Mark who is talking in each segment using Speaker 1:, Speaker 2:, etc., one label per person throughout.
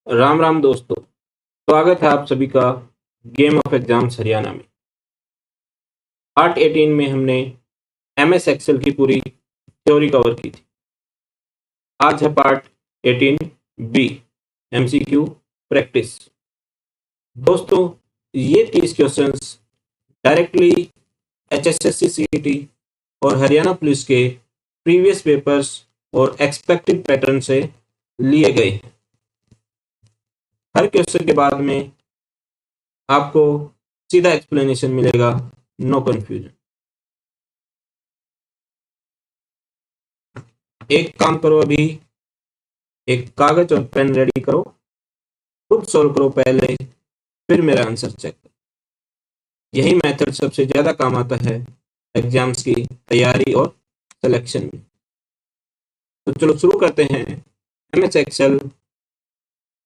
Speaker 1: राम राम दोस्तों, स्वागत है आप सभी का गेम ऑफ एग्जाम्स हरियाणा में। पार्ट 18 में हमने एमएस एक्सेल की पूरी थ्योरी कवर की थी। आज है पार्ट 18 बी, एमसीक्यू प्रैक्टिस। दोस्तों, ये 30 क्वेश्चंस डायरेक्टली एचएसएससी सीईटी और हरियाणा पुलिस के प्रीवियस पेपर्स और एक्सपेक्टेड पैटर्न से लिए गए। हर क्वेश्चन के बाद में आपको सीधा एक्सप्लेनेशन मिलेगा, नो कंफ्यूजन। एक काम करो, अभी एक कागज और पेन रेडी करो, खुद सॉल्व करो पहले, फिर मेरा आंसर चेक करो। यही मेथड सबसे ज्यादा काम आता है एग्जाम्स की तैयारी और सिलेक्शन में। तो चलो शुरू करते हैं। MS Excel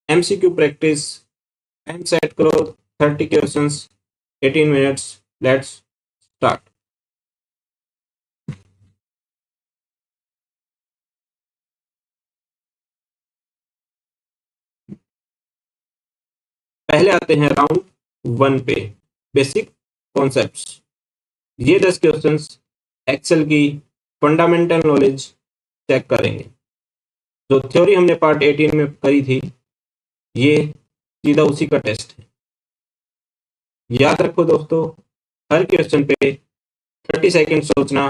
Speaker 1: MCQ practice, time set करो 30 क्वेश्चंस, 18 मिनट्स। Let's start. पहले आते हैं राउंड 1 पे, बेसिक कॉन्सेप्ट्स। ये 10 क्वेश्चंस एक्सेल की फंडामेंटल नॉलेज चेक करेंगे। जो थ्योरी हमने पार्ट 18 में करी थी, ये सीधा उसी का टेस्ट है। याद रखो दोस्तों, हर क्वेश्चन पे 30 सेकंड सोचना।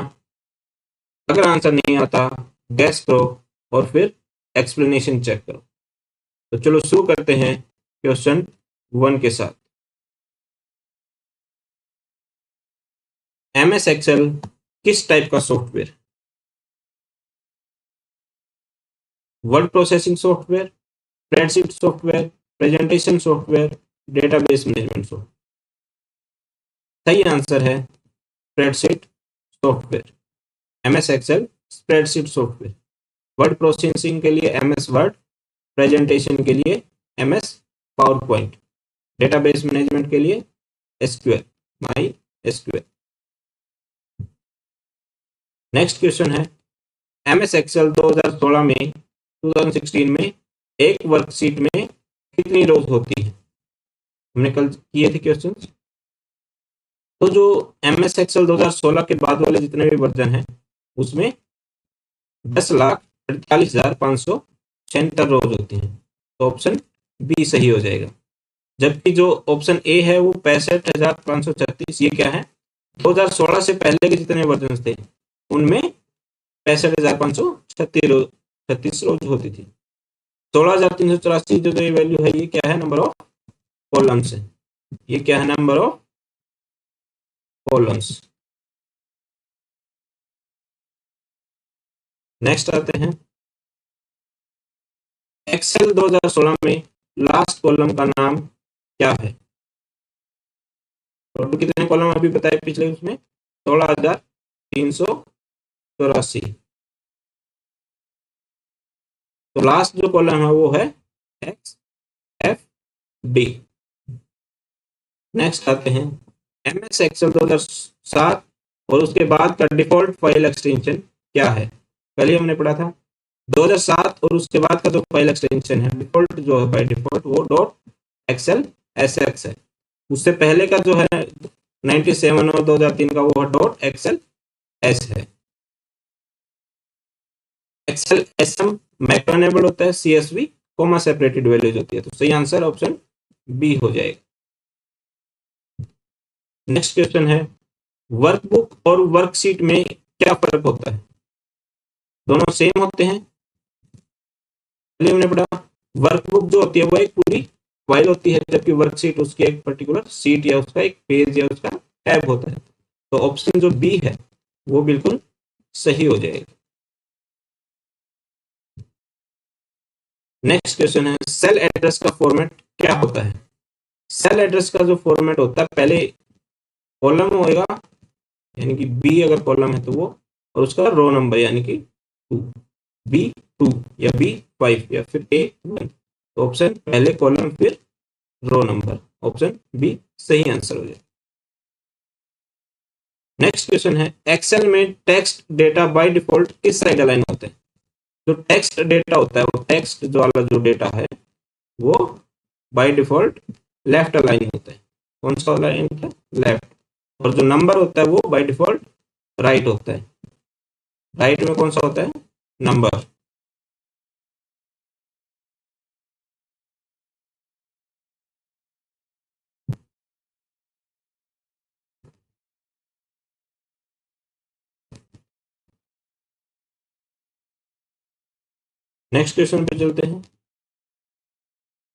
Speaker 1: अगर आंसर नहीं आता, गैस करो और फिर एक्सप्लेनेशन चेक करो। तो चलो शुरू करते हैं क्वेश्चन 1 के साथ। एमएस एक्सेल किस टाइप का software? Word processing software, spreadsheet software, presentation software, database management software? सही आंसर है spreadsheet software. MS Excel spreadsheet software. Word processing के लिए एमएस वर्ड, प्रेजेंटेशन के लिए MS PowerPoint, database management के लिए SQL, MySQL. Next question है, MS Excel 2016 में एक वर्कशीट में कितनी रोज होती है? हमने कल किए थे क्वेश्चन। तो जो एमएस एक्सेल 2016 के बाद वाले जितने भी वर्जन हैं, उसमें 10,48,576 रोज होती हैं। तो ऑप्शन बी सही हो जाएगा। जबकि जो ऑप्शन ए है वो 65,536, ये क्या है? 2016 से पहले के जितने वर्जन थे उनमें 65,536 रोज होती थी। 16,384 जो ये वैल्यू है, ये क्या है? नंबर ऑफ कॉलम्स है। ये क्या है? Number of columns. नेक्स्ट आते हैं, एक्सेल 2016 में लास्ट कॉलम का नाम क्या है? टोटल कितने कॉलम अभी बताए पिछले उसमें? 16,384। तो लास्ट जो कॉलम है वो है एक्स एफ डी। नेक्स्ट आते हैं, एमएस एक्सेल 2007 और उसके बाद का डिफॉल्ट फाइल एक्सटेंशन क्या है? पहले हमने पढ़ा था 2007 और उसके बाद का जो फाइल एक्सटेंशन है डिफॉल्ट, जो है बाय डिफॉल्ट, वो डॉट एक्सेल एसएक्स है। उससे पहले का जो है 97 और 2003 का, वो डॉट एक्सेल एस है। एक्सेल एसएम मैक्रो एनेबल होता है, सीएसवी कॉमा सेपरेटेड वैल्यूज होती है। तो सही आंसर ऑप्शन बी हो जाएगा। नेक्स्ट क्वेश्चन है, वर्कबुक और वर्कशीट में क्या फर्क होता है? दोनों सेम होते हैं। पहले हमने पढ़ा वर्कबुक जो होती है वो एक पूरी फाइल होती है, जबकि वर्कशीट उसकी एक पर्टिकुलर सीट या उसका एक पेज या उसका टैब होता है। तो ऑप्शन जो बी है वो बिल्कुल सही हो जाएगा। नेक्स्ट क्वेश्चन है, सेल एड्रेस का फॉर्मेट क्या होता है? सेल एड्रेस का जो फॉर्मेट होता है, पहले कॉलम होएगा, यानी कि बी अगर कॉलम है तो वो, और उसका रो नंबर यानी कि 2, B2 या B5 या फिर A1। तो ऑप्शन पहले कॉलम फिर रो नंबर, ऑप्शन बी सही आंसर हो जाए। नेक्स्ट क्वेश्चन है, एक्सेल में टेक्स्ट डेटा बाय डिफॉल्ट किस साइड अलाइन होते हैं? जो टेक्स्ट डेटा होता है, वो टेक्स्ट जो वाला जो डेटा है वो बाय डिफॉल्ट लेफ्ट अलाइन होता है। कौन सा अलाइन होता है? लेफ्ट। और जो नंबर होता है वो बाय डिफॉल्ट राइट होता है। राइट में कौन सा होता है? नंबर। नेक्स्ट क्वेश्चन पे चलते हैं।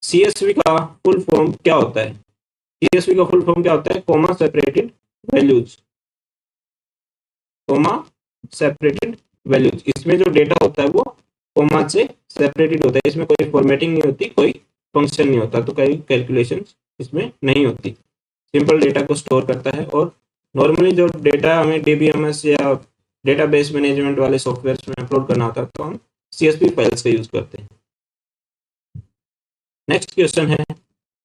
Speaker 1: सीएसवी का फुल फॉर्म क्या होता है? सीएसवी का फुल फॉर्म क्या होता है? Comma separated values. Comma separated values. इसमें जो डेटा होता है वो कॉमा से सेपरेटेड होता है। इसमें कोई फॉर्मेटिंग नहीं होती, कोई फंक्शन नहीं होता, तो कोई कैलकुलेशन इसमें नहीं होती। सिंपल डेटा को स्टोर करता है। और नॉर्मली जो डेटा हमें डीबीएमएस या डेटाबेस मैनेजमेंट वाले सॉफ्टवेयर में अपलोड करना होता है तो हम सीएसवी फाइल्स का यूज करते हैं। नेक्स्ट क्वेश्चन है,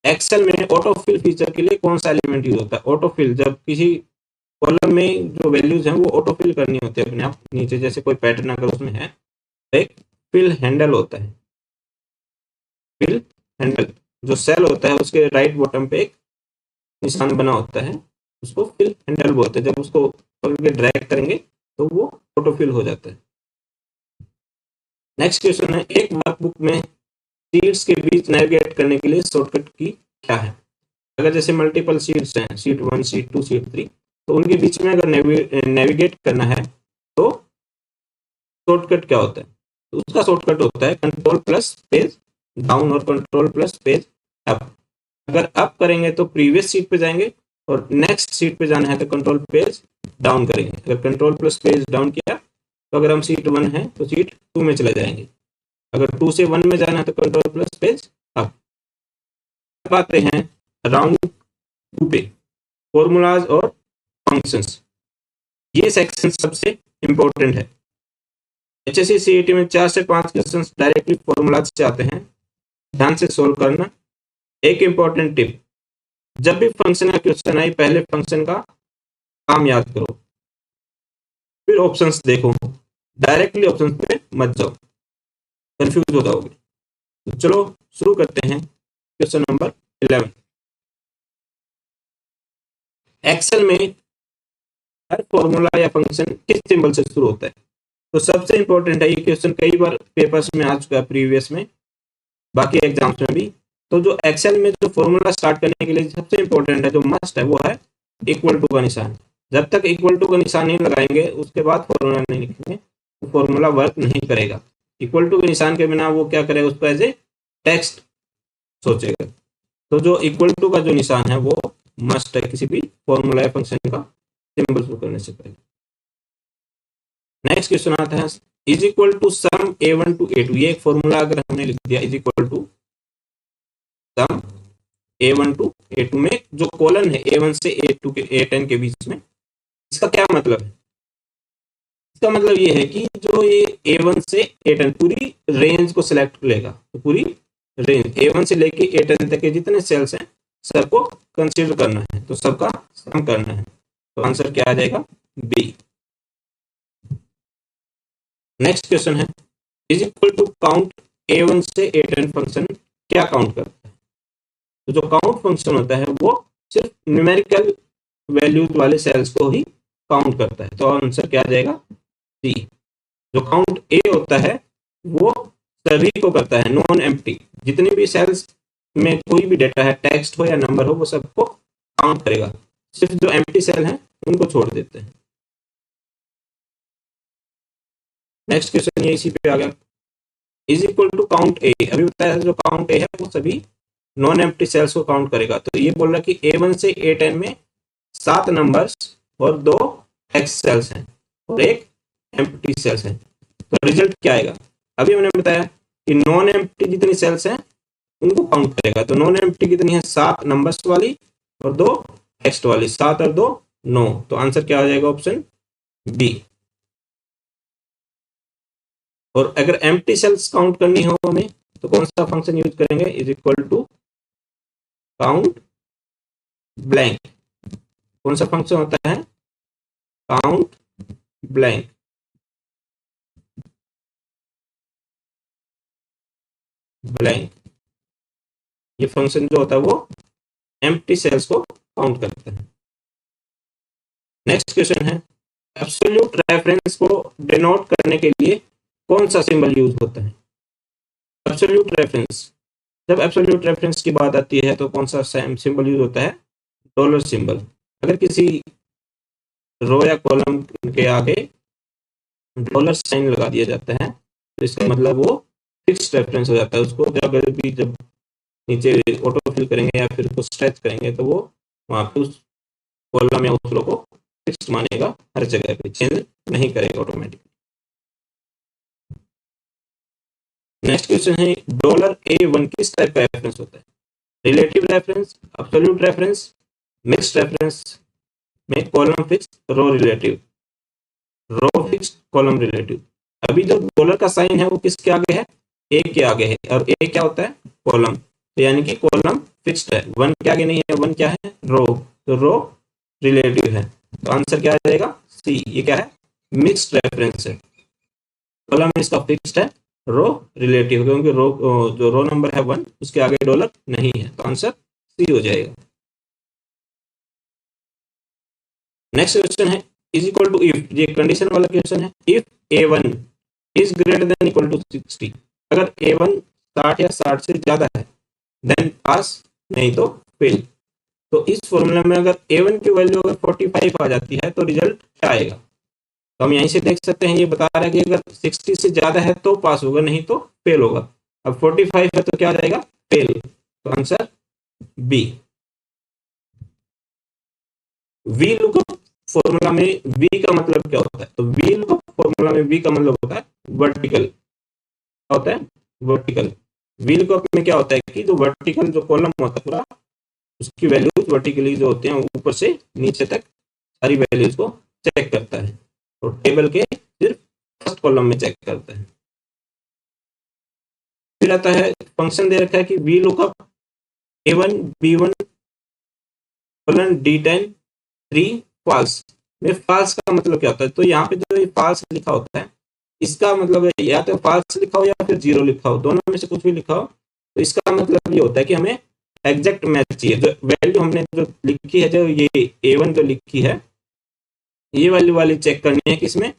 Speaker 1: एक्सेल में ऑटो फिल फीचर के लिए कौन सा एलिमेंट यूज होता है? ऑटो फिल, जब किसी कॉलम में जो वैल्यूज हैं वो ऑटो फिल करनी होती है अपने आप नीचे, जैसे कोई पैटर्न अगर उसमें है तो एक फिल हैंडल होता है। फिल हैंडल जो सेल होता है उसके राइट बॉटम पे एक निशान बना होता है, उसको फिल हैंडल बोलते हैं। जब उसको पकड़ के ड्रैग करेंगे तो वो ऑटो फिल हो जाता है। नेक्स्ट क्वेश्चन है, एक वर्कबुक में शीट्स के बीच नेविगेट करने के लिए शॉर्टकट की क्या है? अगर जैसे मल्टीपल शीट्स हैं, शीट 1, शीट 2, शीट 3, तो उनके बीच में अगर नेविगेट करना है तो शॉर्टकट क्या होता है? तो उसका शॉर्टकट होता है कंट्रोल प्लस पेज डाउन और कंट्रोल प्लस पेज अप। अगर अप करेंगे तो प्रीवियस सीट पे जाएंगे और नेक्स्ट सीट पे जाना है तो कंट्रोल पेज डाउन करेंगे। अगर कंट्रोल प्लस पेज डाउन किया तो अगर हम सीट 1 है तो सीट 2 में चले जाएंगे। अगर 2 से 1 में जाना है तो कंट्रोल प्लस पेज अप। अब आते हैं राउंड 2 पे, फॉर्मूलाज और फंक्शंस। ये सेक्शन सबसे इंपॉर्टेंट है। एचएससी सीईटी में 4 से 5 क्वेश्चन डायरेक्टली फॉर्मूलाज से आते हैं। ध्यान से सोल्व करना। एक इंपॉर्टेंट टिप, जब भी फंक्शन का क्वेश्चन आए पहले फंक्शन का काम याद करो, फिर ऑप्शंस देखो। डायरेक्टली ऑप्शंस पे मत जाओ, कंफ्यूज हो जाओगे। तो चलो शुरू करते हैं क्वेश्चन नंबर 11। एक्सेल में हर फॉर्मूला या फंक्शन किस सिंबल से शुरू होता है? तो सबसे इंपॉर्टेंट है, ये क्वेश्चन कई बार पेपर्स में आ चुका है प्रीवियस में, बाकी एग्जाम्स में भी। तो जो एक्सेल में जो फॉर्मूला स्टार्ट करने के लिए सबसे इंपॉर्टेंट है, जो मस्ट है, वो है इक्वल टू का निशान। जब तक इक्वल टू का निशान नहीं लगाएंगे उसके बाद फॉर्मूला नहीं लिखेंगे तो फॉर्मूला वर्क नहीं करेगा। इक्वल टू के निशान के बिना वो क्या करेगा, उसको एज ए टेक्स्ट सोचेगा। तो जो इक्वल टू का जो निशान है वो मस्ट है किसी भी फॉर्मूला या फंक्शन का सिंबल शुरू करने से पहले। नेक्स्ट क्वेश्चन आता है, is equal to sum a1 to a2। ये एक फॉर्मूला अगर हमने लिख दिया, is equal to sum a1 to a2 में जो कॉलन है a1 से a2 के a10 के बीच में, इसका क्या मतलब है? इसका मतलब ये है कि जो ये a1 से a10 पूरी रेंज को सिलेक्ट लेगा। तो पूरी रेंज a1 से लेके a10 तक के जितने सेल्स हैं सबको कंसीडर करना है, तो सबका सम करना है। तो आंसर क्या आ जाएगा? बी। नेक्स्ट क्वेश्चन है, is equal to count a1 से a10 फंक्शन क्या काउंट करता है? तो जो काउंट फंक्शन होता है वो सिर्फ न्यूमेरिकल वैल्यूज वाले सेल्स को ही काउंट करता है। तो आंसर क्या आ जाएगा? सी। जो काउंट ए होता है वो सभी को करता है, नॉन एम्प्टी। जितनी भी सेल्स में कोई भी डेटा है, टेक्स्ट हो या नंबर हो, वो सबको काउंट करेगा। सिर्फ जो एम्प्टी सेल है उनको छोड़ देते हैं। नेक्स्ट क्वेश्चन ये इसी पे आ गया, इज इक्वल टू काउंट ए। अभी बताया जो काउंट ए है वो सभी नॉन एम्प्टी सेल्स को काउंट करेगा। तो ये बोल रहा है कि A1 से A10 में 7 नंबर्स और 2 टेक्स्ट सेल्स हैं और एक एम्प्टी सेल्स हैं। तो रिजल्ट क्या आएगा? अभी हमने बताया कि नॉन एम्प्टी जितनी सेल्स हैं उनको काउंट करेगा। तो नॉन एम्प्टी कितनी है? 7 नंबर्स वाली और 2 टेक्स्ट वाली। 7 और 2 9। तो आंसर क्या हो जाएगा? Option B. और अगर एम्प्टी सेल्स काउंट करनी हो हमें तो कौन सा फंक्शन यूज करेंगे? Is equal to count blank. कौन सा फंक्शन होता है? Count blank. ब्लैंक। ये फंक्शन जो होता है वो एम्प्टी सेल्स को काउंट करता है। नेक्स्ट क्वेश्चन है, एब्सोल्यूट रेफरेंस को डिनोट करने के लिए कौन सा सिंबल यूज होता है? एब्सोल्यूट रेफरेंस, जब एब्सोल्यूट रेफरेंस की बात आती है तो कौन सा सिंबल यूज होता है? Dollar symbol. अगर किसी रो या कॉलम के आगे डॉलर साइन लगा दिया जाता है तो इसका मतलब वो फिक्स्ड रेफरेंस हो जाता है। उसको जब नीचे ऑटो फिल करेंगे या फिर उसको स्ट्रेच करेंगे तो वो वहां पे उस कॉलम या उस रो को फिक्स्ड मानेगा, हर जगह पे चेंज नहीं करेगा ऑटोमेटिक। नेक्स्ट क्वेश्चन है, $A1 किस टाइप का रेफरेंस होता है? Relative reference, absolute reference, mixed reference में कॉलम फिक्स, रो रिलेटिव, रो फिक्स, कॉलम रिलेटिव। अभी जो डॉलर का साइन है वो किसके आगे है? ए के आगे है, और ए क्या होता है? कॉलम। तो यानी कि कॉलम फिक्स्ड है, वन के आगे नहीं है, वन क्या है? रो, तो रो रिलेटिव है। तो आंसर क्या आ जाएगा? सी। ये क्या है? मिक्स्ड रेफरेंस है, कॉलम इसका फिक्स्ड है, रो रिलेटिव, क्योंकि रो जो रो नंबर है 1 उसके आगे डॉलर नहीं है, तो आंसर सी हो जाएगा। नेक्स्ट क्वेश्चन है, इज इक्वल टू इफ, ये कंडीशन वाला क्वेश्चन है। If A1 is greater than equal to 60, अगर A1 60 या 60 से ज्यादा है देन पास, नहीं तो फेल। तो इस फॉर्मूला में अगर A1 की वैल्यू अगर 45 आ जाती है तो रिजल्ट क्या आएगा? तो हम यहीं से देख सकते हैं, ये बता रहा है कि अगर 60 से ज्यादा है तो पास होगा, नहीं तो फेल होगा। अब 45 है तो क्या आ जाएगा? फेल। तो answer B. VLOOKUP formula में वी का मतलब क्या होता है? तो वी लुकअप फॉर्मूला में वी का मतलब होता है वर्टिकल। क्या होता है? वर्टिकल। वी लुकअप में क्या होता है कि जो वर्टिकल जो कॉलम होता है पूरा, उसकी वैल्यूज वर्टिकली जो होते हैं ऊपर से नीचे तक सारी वैल्यूज को चेक करता है, और टेबल के सिर्फ फर्स्ट कॉलम में चेक करता है। फिर आता है, फंक्शन दे रखा है कि VLOOKUP A1 B1 D10 3 false में फॉल्स का मतलब क्या होता है? तो यहाँ पे जो फॉल्स लिखा होता है इसका मतलब है या तो फॉल्स लिखा हो या फिर जीरो लिखा हो, दोनों में से कुछ भी लिखा हो। तो इसका मतलब ये होता है कि हमें एग्जैक्ट मैच चाहिए। जो वैल्यू हमने जो लिखी है, जो ये A1 जो लिखी है, ये वैल्यू वाली चेक करनी है किसमें?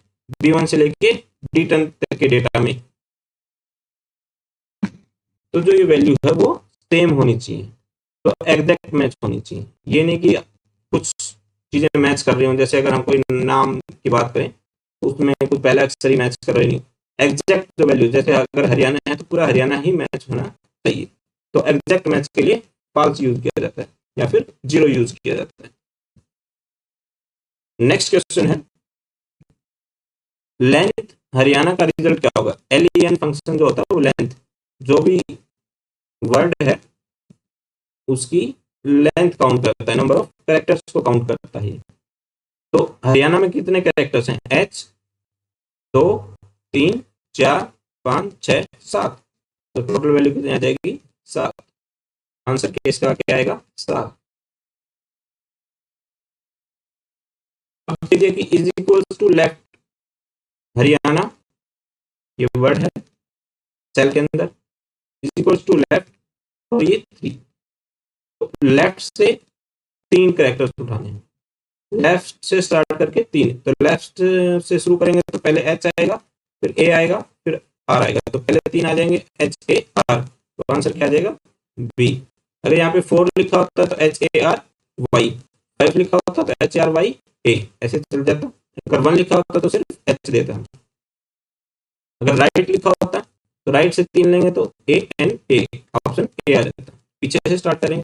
Speaker 1: B1 से लेके D10 तक के डेटा में। तो जो ये वैल्यू है वो सेम होनी चाहिए, तो एग्जैक्ट मैच होनी चाहिए। ये नहीं कि कुछ चीजें मैच कर रही हूँ, जैसे अगर हम कोई नाम की बात करें तो उसमें कुछ पहला अक्षर ही मैच कर रही हूँ। एग्जैक्ट जो वैल्यू, जैसे अगर हरियाणा है तो पूरा हरियाणा ही मैच होना चाहिए। तो एग्जैक्ट मैच के लिए फॉल्स यूज किया जाता है या फिर जीरो यूज किया जाता है। नेक्स्ट क्वेश्चन है, लेंथ हरियाणा का रिजल्ट क्या होगा? LEN फंक्शन जो होता है वो लेंथ, जो भी वर्ड है उसकी लेंथ काउंट करता है, नंबर ऑफ कैरेक्टर्स को काउंट करता है। तो हरियाणा में कितने कैरेक्टर्स हैं? H 2 3 4 5 6 7, तो टोटल वैल्यू कितनी आ जाएगी? 7। आंसर केस का क्या आएगा? 7। अब कीजिए कि is equals to left Haryana, ये वर्ड है सेल के अंदर, इज इक्वल्स टू लेफ्ट, और ये 3। तो लेफ्ट से 3 कैरेक्टर्स उठाने हैं, लेफ्ट से स्टार्ट करके 3। तो लेफ्ट से शुरू करेंगे तो पहले H आएगा, फिर A आएगा, फिर R आएगा। तो पहले 3 आ जाएंगे HAR, तो आंसर क्या आ जाएगा? B। अगर यहाँ पे 4 लिखा होता तो HARY, 5 लिखा होता तो HRYA, ऐसे चल जाता। अगर 1 लिखा होता तो सिर्फ H देता। अगर राइट लिखा होता तो राइट से 3 लेंगे तो ANA, ऑप्शन A आ जाता। पीछे से स्टार्ट करेंगे।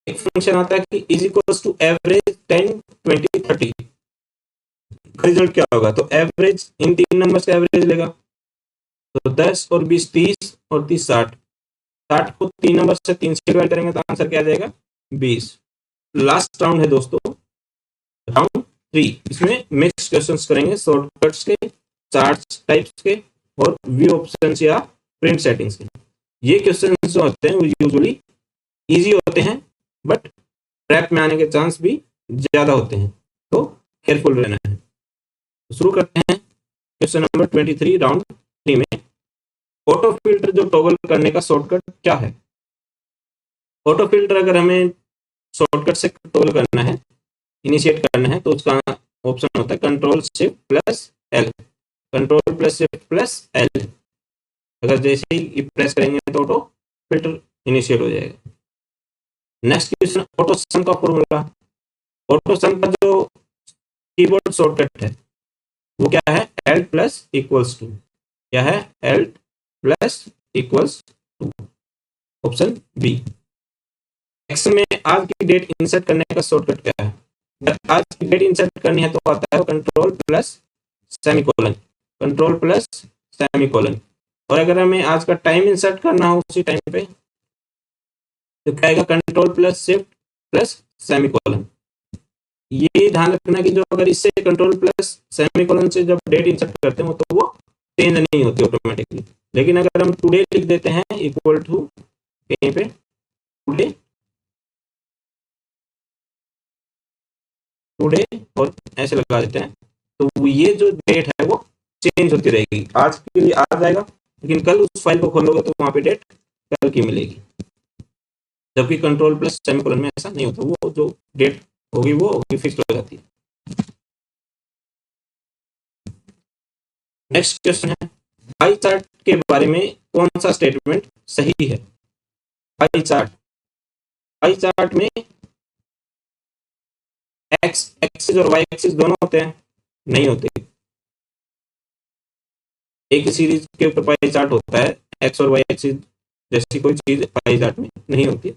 Speaker 1: एक फंक्शन आता है कि is equals to average 10 20 30, result क्या होगा? तो एवरेज इन 3 नंबर्स का एवरेज लेगा, तो 10 और 20 30 और 30 60, 60 को 3 नंबर से 3 से डिवाइड करेंगे तो आंसर क्या आ जाएगा? 20। लास्ट राउंड है दोस्तों, राउंड 3। इसमें मिक्स क्वेश्चंस करेंगे, शॉर्टकट्स के, चार्ट्स टाइप्स के, और व्यू ऑप्शंस या प्रिंट सेटिंग्स के। ये क्वेश्चंस जो होते हैं वो यूजुअली इजी होते हैं, बट ट्रैप में आने के चांस भी ज्यादा होते हैं, तो केयरफुल रहना है। शुरू करते हैं क्वेश्चन नंबर 23 राउंड 3 में। ऑटो फिल्टर जो टॉगल करने का शॉर्टकट क्या है? ऑटो फिल्टर अगर हमें शॉर्टकट से टॉगल करना है, इनिशिएट करना है, तो उसका ऑप्शन होता है control shift plus L. Control plus shift plus L, अगर जैसे ही प्रेस करेंगे तो ऑटो फिल्टर इनिशिएट हो जाएगा। नेक्स्ट क्वेश्चन, ऑटो सम का फॉर्मूला। ऑटो सम का जो कीबोर्ड शॉर्टकट है वो क्या है? L plus equals to. क्या है? L plus equals to, option B. Excel में आज की डेट इंसर्ट करने का शॉर्टकट क्या है? अगर आज की डेट इंसर्ट करनी है तो आता है control plus semicolon. Control plus semicolon. और अगर हमें आज का टाइम इंसर्ट करना हो उसी टाइम पे तो क्या आएगा? Control plus shift plus semicolon. ये ध्यान रखना कि जो अगर इससे कंट्रोल प्लस सेमीकोलन से जब डेट इंसर्ट करते हैं तो वो चेंज नहीं होती ऑटोमेटिकली। लेकिन अगर हम टुडे लिख देते हैं इक्वल टू कहीं पे टुडे, टुडे और ऐसे लगा देते हैं, तो ये जो डेट है वो चेंज होती रहेगी। आज के लिए आज आएगा, लेकिन कल उस फाइल को खोलोगे तो वहां पे डेट कल की मिलेगी। जबकि कंट्रोल प्लस सेमीकोलन में ऐसा नहीं होता, वो जो डेट होगी वो होगी फिक्स हो जाती है। नेक्स्ट क्वेश्चन है, पाई चार्ट के बारे में कौन सा स्टेटमेंट सही है? पाई चार्ट, पाई चार्ट में एक्स एक्सिस और वाई एक्सिस दोनों होते हैं? नहीं होते। एक सीरीज के ऊपर पाई चार्ट होता है, एक्स और वाई एक्सिस जैसी कोई चीज पाई चार्ट में नहीं होती।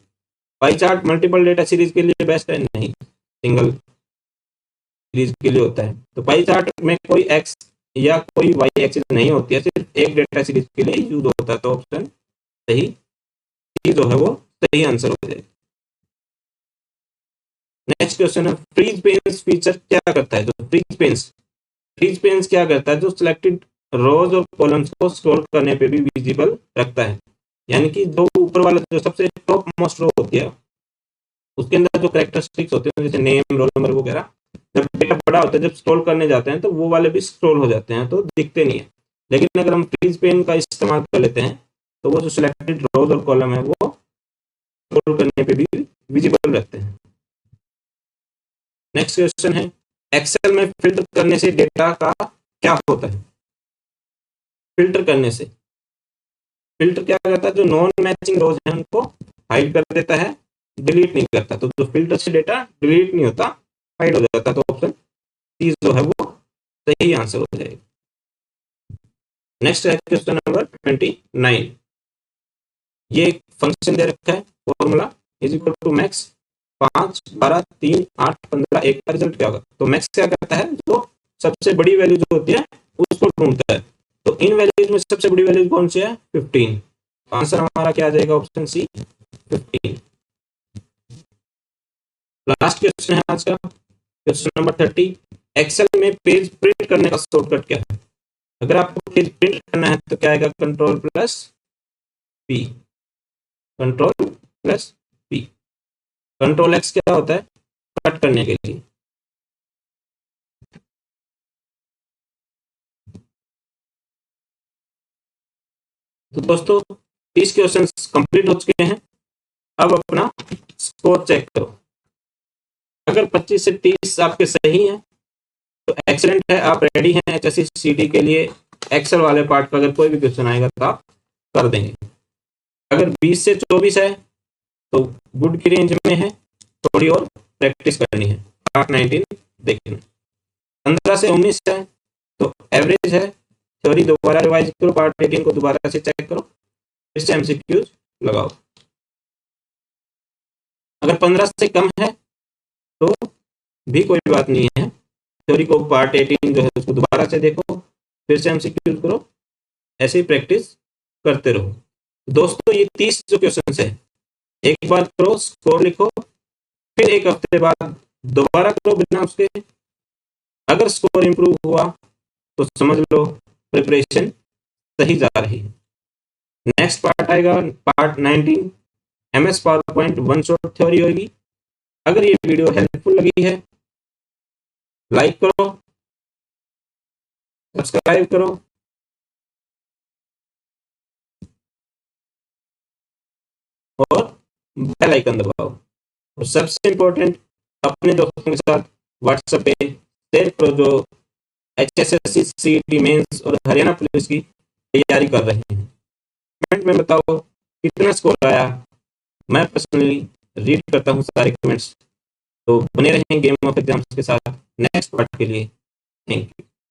Speaker 1: Pie chart multiple data series के लिए बेस्ट है? नहीं, सिंगल सीरीज के लिए होता है। तो पाई चार्ट में कोई एक्स या कोई वाई एक्सिस नहीं होती है, सिर्फ एक डेटा सीरीज के लिए यूज होता है। तो ऑप्शन सही जो है वो सही आंसर हो जाएगा। नेक्स्ट क्वेश्चन है, फ्रीज पेन्स फीचर क्या करता है? जो फ्रीज पेन्स क्या करता है? जो सिलेक्टेड रोज और कॉलम्स को स्क्रॉल करने पे भी विजिबल रखता है। यानी कि जो ऊपर वाला जो सबसे टॉप मोस्ट रो होती है उसके अंदर जो कैरेक्टरिस्टिक्स होते हैं जैसे नेम, रोल नंबर वगैरह, जब डेटा बड़ा होता है, जब स्क्रॉल करने जाते हैं तो वो वाले भी स्क्रॉल हो जाते हैं, तो दिखते नहीं है। लेकिन अगर हम फ्रीज पेन का इस्तेमाल कर लेते हैं तो वो जो सिलेक्टेड रोज और कॉलम है वो स्क्रॉल करने पे भी विजिबल रहते हैं। नेक्स्ट क्वेश्चन है, एक्सेल में फिल्टर करने से डेटा का क्या होता है? फिल्टर करने से फिल्टर क्या करता है? जो नॉन मैचिंग रोज है उनको हाइड कर देता है, डिलीट नहीं करता। तो जो फिल्टर से डेटा डिलीट नहीं होता, हाइड हो जाता है। तो ऑप्शन सी जो है वो सही आंसर हो जाएगा। नेक्स्ट है क्वेश्चन नंबर 29। ये एक फंक्शन दे रखा है, formula is equal to max 5, 12, 3, 8, 15, 1 का रिजल्ट क्या होगा? तो मैक्स क्या करता है? जो सबसे बड़ी वैल्यू जो होती है उसको ढूंढता है। तो इन वैल्यूज में सबसे बड़ी वैल्यू कौन सी है? 15। आंसर हमारा क्या आ जाएगा? Option C 15। लास्ट क्वेश्चन है आज का, क्वेश्चन नंबर 30। एक्सेल में पेज प्रिंट करने का शॉर्टकट क्या है? अगर आपको पेज प्रिंट करना है तो क्या आएगा? Control plus P. Control plus P. Control x क्या होता है? कट करने के लिए। तो दोस्तों 30 क्वेश्चन कंप्लीट हो चुके हैं। अब अपना स्कोर चेक करो। अगर 25 से 30 आपके सही हैं तो एक्सीलेंट है, आप रेडी हैं HSC के लिए। एक्सेल वाले पार्ट पर अगर कोई भी क्वेश्चन आएगा तो आप कर देंगे। अगर 20 से 24 है तो गुड की रेंज में है, थोड़ी और प्रैक्टिस करनी है। पार्ट 19 देखना। 15 से 19 है तो एवरेज है, थ्योरी दोबारा रिवाइज करो, पार्ट 18 को दोबारा से चेक करो, फिर से MCQs लगाओ। अगर 15 से कम है तो भी कोई बात नहीं है, थ्योरी को पार्ट 18 जो है उसको दोबारा से देखो, फिर से MCQs करो, ऐसे ही प्रैक्टिस करते रहो। दोस्तों ये 30 जो क्वेश्चन है एक बार करो, स्कोर लिखो, फिर एक हफ्ते बाद दोबारा करो बिना उसके। अगर स्कोर इंप्रूव हुआ तो समझ लो प्रिपरेशन सही जा रही है। नेक्स्ट पार्ट आएगा part 19, MS power point one shot theory होगी। अगर ये वीडियो हेल्पफुल लगी है लाइक करो, सब्सक्राइब करो और बेल आइकन दबाओ। और सबसे इम्पोर्टेंट, अपने दोस्तों के साथ व्हाट्सएप पे शेयर करो जो HSSC, CET मेंस और हरियाणा पुलिस की तैयारी कर रहे हैं। कमेंट में बताओ कितना स्कोर आया। मैं पर्सनली रीड करता हूँ सारे कमेंट्स। तो बने रहें गेम ऑफ एग्जाम्स के साथ नेक्स्ट पार्ट के लिए। Thank you.